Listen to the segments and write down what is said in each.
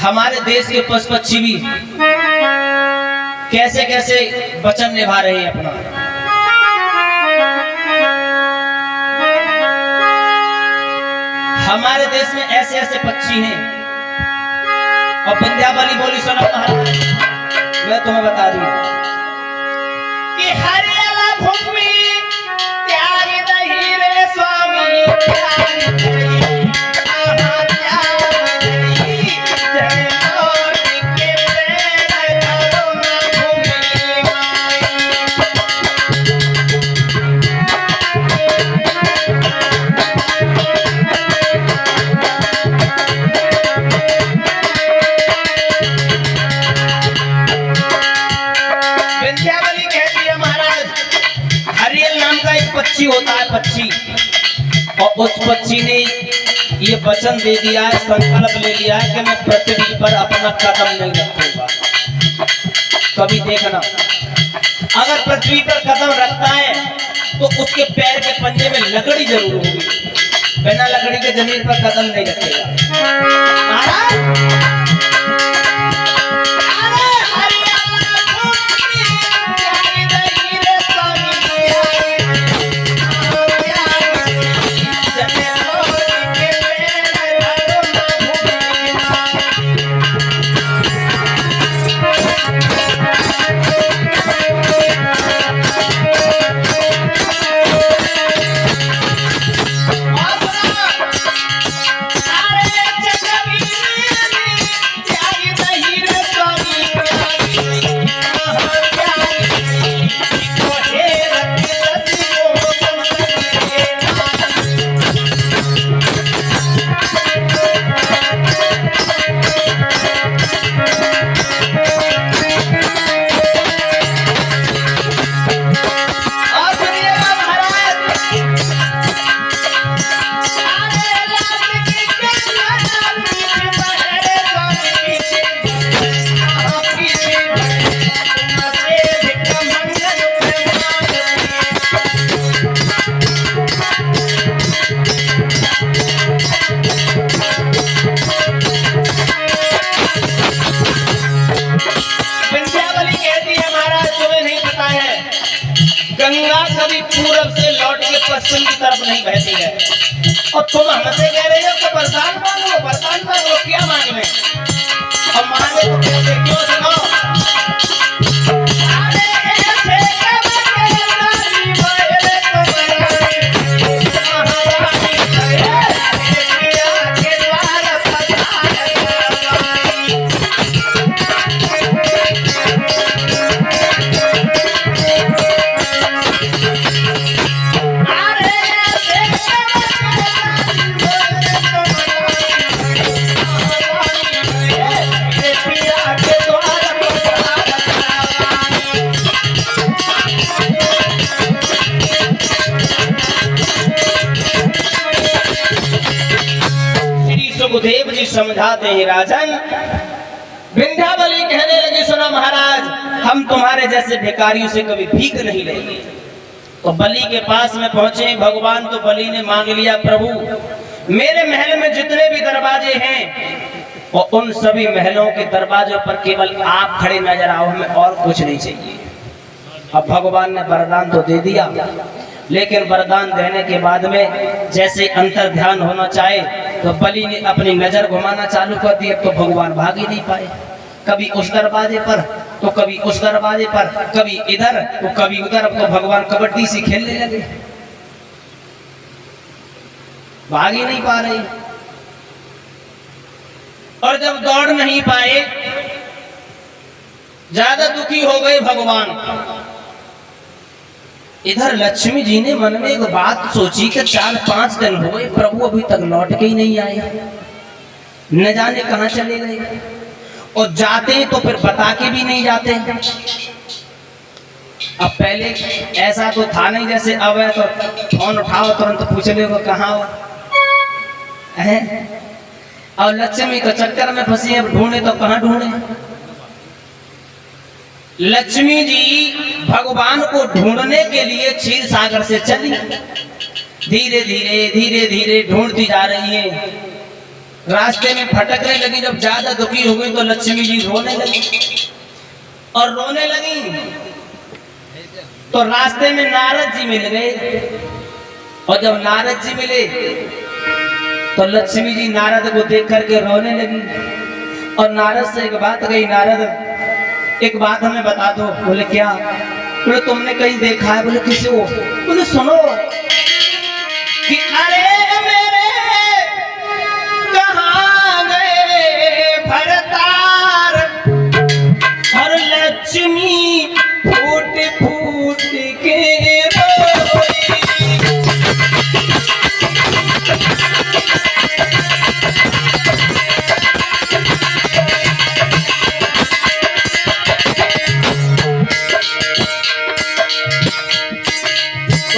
हमारे देश के पशु पक्षी भी कैसे कैसे वचन निभा रहे हैं अपना। हमारे देश में ऐसे ऐसे पक्षी हैं। और विंध्यावली बोली सुना महाराज, मैं तुम्हें बता दूं कि हरियाला भूमि त्याग दही रे स्वामी, त्याग दही पक्षी होता है पक्षी। और उस पक्षी ने ये वचन दे दिया है, संकल्प ले लिया है कि मैं पृथ्वी पर अपना कदम नहीं रखूंगा। कभी देखना, अगर पृथ्वी पर कदम रखता है तो उसके पैर के पंजे में लकड़ी जरूर होगी, बिना लकड़ी के जमीन पर कदम नहीं रखेगा। गंगा कभी पूरब से लौट के पश्चिम की तरफ नहीं बहती है। और तुम हमसे कह रहे हो कि बरसात मांग लो, क्या मांग रहे? और मांगे तो कैसे, क्यों? सुनो, सुखदेव जी समझाते हैं राजन। विंध्यावली कहने लगी, सुना महाराज, हम तुम्हारे जैसे भिखारियों से कभी भीख नहीं लेंगे। तो बलि के पास में पहुंचे भगवान, तो बलि ने मांग लिया, प्रभु मेरे महल में जितने भी दरवाजे हैं और उन सभी महलों के दरवाजों पर केवल आप खड़े नजर आओ, हमें और कुछ नहीं चाहिए। अब भगवान ने वरदान तो दे दिया, लेकिन वरदान देने के बाद में जैसे अंतर ध्यान होना चाहे तो बलि ने अपनी नजर घुमाना चालू कर दी। तो भगवान भाग ही नहीं पाए, कभी उस दरवाजे पर तो कभी उस दरवाजे पर, कभी इधर तो कभी उधर। अब तो भगवान कबड्डी सी खेलने लगे, भाग ही नहीं पा रही। और जब दौड़ नहीं पाए, ज्यादा दुखी हो गए भगवान। इधर लक्ष्मी जी ने मन में एक बात सोची कि 4-5 दिन हो गए, प्रभु अभी तक लौट के ही नहीं आए, न जाने कहां चले गए। और जाते तो फिर बता के भी नहीं जाते। अब पहले ऐसा तो था नहीं, जैसे अब है तो फोन उठाओ तुरंत पूछ ले वो कहाँ हो है। और लक्ष्मी के चक्कर में फंसी है, ढूंढे तो कहाँ ढूंढे। लक्ष्मी जी भगवान को ढूंढने के लिए क्षीर सागर से चली, धीरे धीरे ढूंढती जा रही है। रास्ते में भटकने लगी, जब ज्यादा दुखी हो गई तो लक्ष्मी जी रोने लगी। और रोने लगी तो रास्ते में नारद जी मिल गए। और जब नारद जी मिले तो लक्ष्मी जी नारद को देख करके रोने लगी। और नारद से एक बात कही, नारद एक बात हमें बता दो। बोले क्या? बोले तुमने कहीं देखा है? बोले किसी को? बोले सुनो कि अरे मेरे कहाँ गए भरतार और लक्ष्मी फूट फूट के रोई।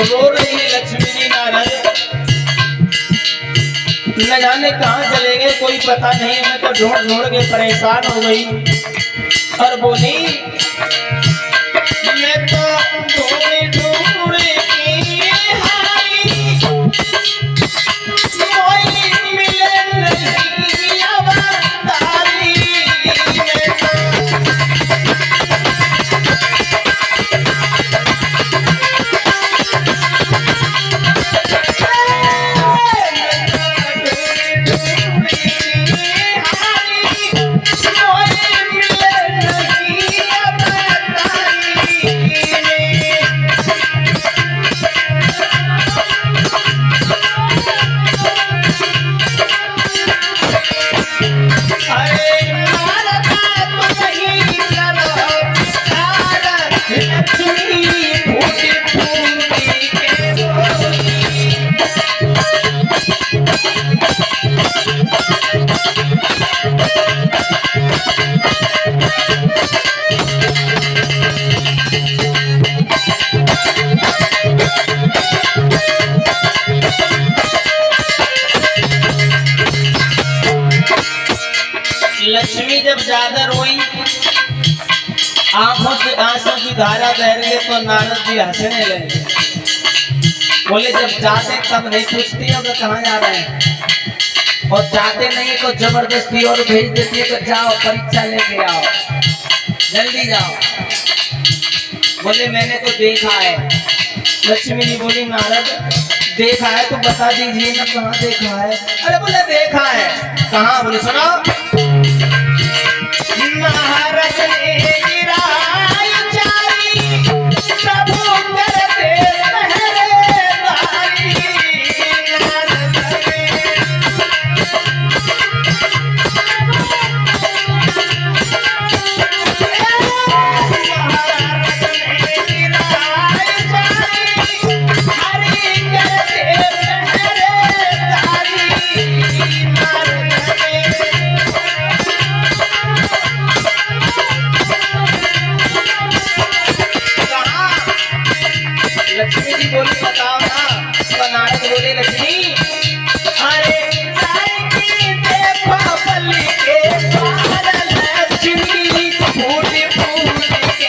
रो रही है लक्ष्मी जी। नारद न जाने कहाँ चले गए, कोई पता नहीं। मैं तो ढूंढ ढूंढ के परेशान हो गई और बोली मैं तो ढूंढ ढूंढ के हारी, कोई मिले नहीं अवतारी। लक्ष्मी जब ज्यादा रोई, आंखों से आंसू की धारा बह रही है, तो नारद जी हंसने लगे। बोले जब जाते तब नहीं पूछती अब कहाँ जा रहे हैं, और जाते नहीं तो जबरदस्ती और भेज देती है तो जाओ परीक्षा लेके आओ, जल्दी जाओ। बोले मैंने तो देखा है। लक्ष्मी जी बोली नारद देखा है तो बता दीजिए ना कहाँ देखा है। अरे बोले देखा है। कहाँ? बोले सुनो, नारद ने गिराई चारी, प्रभु करते पहरेदारी। लक्ष्मी जी बोली बताओ ना। तो नारद बोले लक्ष्मी अरे देखो बलि के पार लक्ष्मी फूट फूट के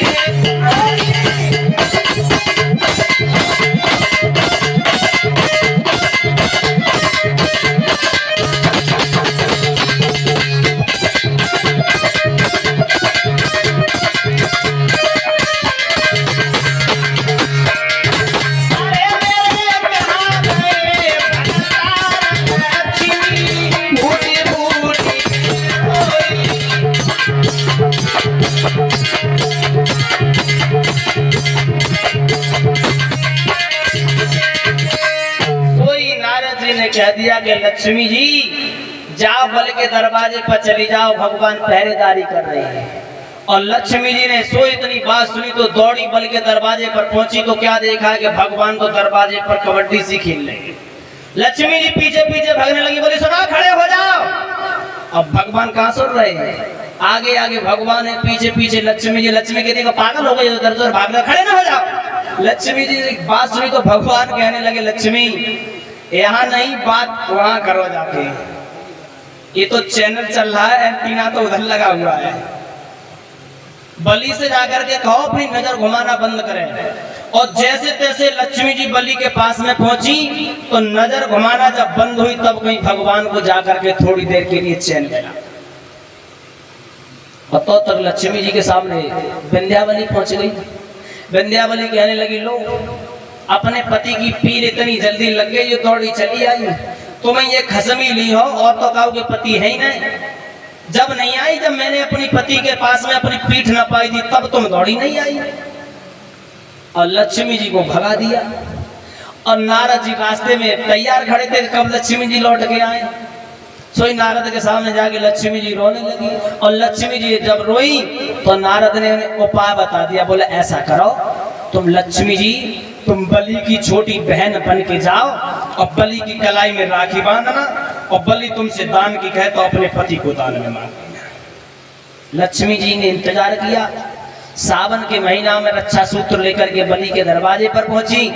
कह दिया कि लक्ष्मी जी जाओ बल के दरवाजे पर चली जाओ, भगवान पहरेदारी कर रहे हैं। और लक्ष्मी जी ने सो इतनी बात सुनी तो दौड़ी बल के दरवाजे पर पहुंची तो क्या देखा कि भगवान तो दरवाजे पर कबड्डी सी खेल रहे हैं। लक्ष्मी जी पीछे पीछे भागने लगी, बोली सुनो खड़े हो जाओ। अब भगवान कहाँ सुन रहे हैं, आगे आगे भगवान है, पीछे पीछे लक्ष्मी जी। लक्ष्मी कहती है पागल हो गई, उधर उधर भाग, खड़े ना हो जाओ। लक्ष्मी जी एक बात सुनी तो भगवान कहने लगे लक्ष्मी यहाँ नहीं बात वहां करो जाके, ये तो चैनल चल रहा है, एंटीना तो उधर लगा हुआ है। बलि से जाकर के कहो अपनी नजर घुमाना बंद करें। और जैसे तैसे लक्ष्मी जी बलि के पास में पहुंची तो नजर घुमाना जब बंद हुई तब कहीं भगवान को जाकर के थोड़ी देर के लिए चैन मिला। और तो तक लक्ष्मी जी के सामने विंध्यावली पहुंच गई। विंध्यावली कहने लगी, लो अपने पति की पीर इतनी जल्दी लग गई, थोड़ी चली आई, तुम्हें ये खसमी ली हो और तो कहो कि पति है ही नहीं। जब नहीं आई, जब मैंने अपनी पति के पास में अपनी पीठ न पाई थी तब तुम दौड़ी नहीं आई। और लक्ष्मी जी को भगा दिया। और नारद जी रास्ते में तैयार खड़े थे, कब लक्ष्मी जी लौट के आए। सोई नारद के सामने जाके लक्ष्मी जी रोने लगी। और लक्ष्मी जी जब रोई तो नारद ने उपाय बता दिया। बोले ऐसा करो, तुम लक्ष्मी जी तुम बलि की छोटी बहन बन के जाओ और बलि की कलाई में राखी बांधना, और बलि तुमसे दान की कहे तो अपने पति को दान में मांग देना। लक्ष्मी जी ने इंतजार किया। सावन के महीना में रक्षा सूत्र लेकर के बलि के दरवाजे पर पहुंची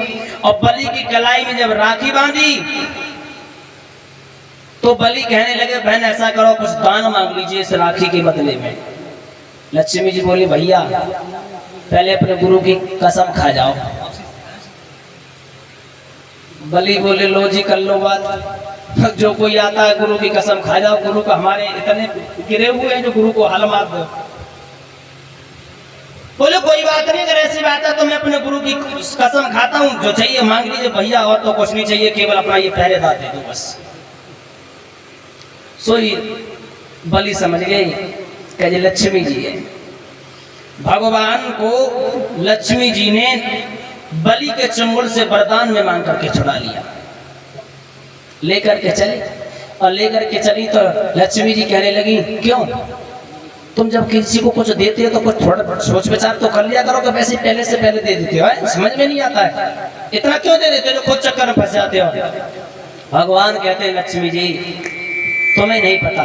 और बलि की कलाई में जब राखी बांधी तो बलि कहने लगे, बहन ऐसा करो, कुछ दान मांग लीजिए इस राखी के बदले में। लक्ष्मी जी बोली, भैया पहले अपने गुरु की कसम खा जाओ। बलि बोले, लो जी कर लो बात, जो कोई आता है गुरु की कसम खा जाओ। गुरु को हमारे इतने गिरे हुए हैं जो गुरु को हल मार दो। बोले कोई बात नहीं, अगर ऐसी बात है तो मैं अपने गुरु की कसम खाता हूँ, जो चाहिए मांग लीजिए भैया, और तो कुछ नहीं चाहिए, केवल अपना ये पहरेदार दे दो बस। सोई बलि समझ गई कि लक्ष्मी जी है। भगवान को लक्ष्मी जी ने बलि के चंगुल से वरदान में मांग करके छुड़ा लिया। लेकर के चली और लेकर के चली तो लक्ष्मी जी कहने लगी, क्यों तुम जब किसी को कुछ देते हो तो कुछ थोड़ा सोच विचार तो कर लिया करो कि वैसे पहले से पहले दे देते हो, समझ में नहीं आता है, इतना क्यों दे देते हो जो खुद चक्कर में फंस जाते हो। भगवान कहते हैं, लक्ष्मी जी तुम्हें नहीं पता,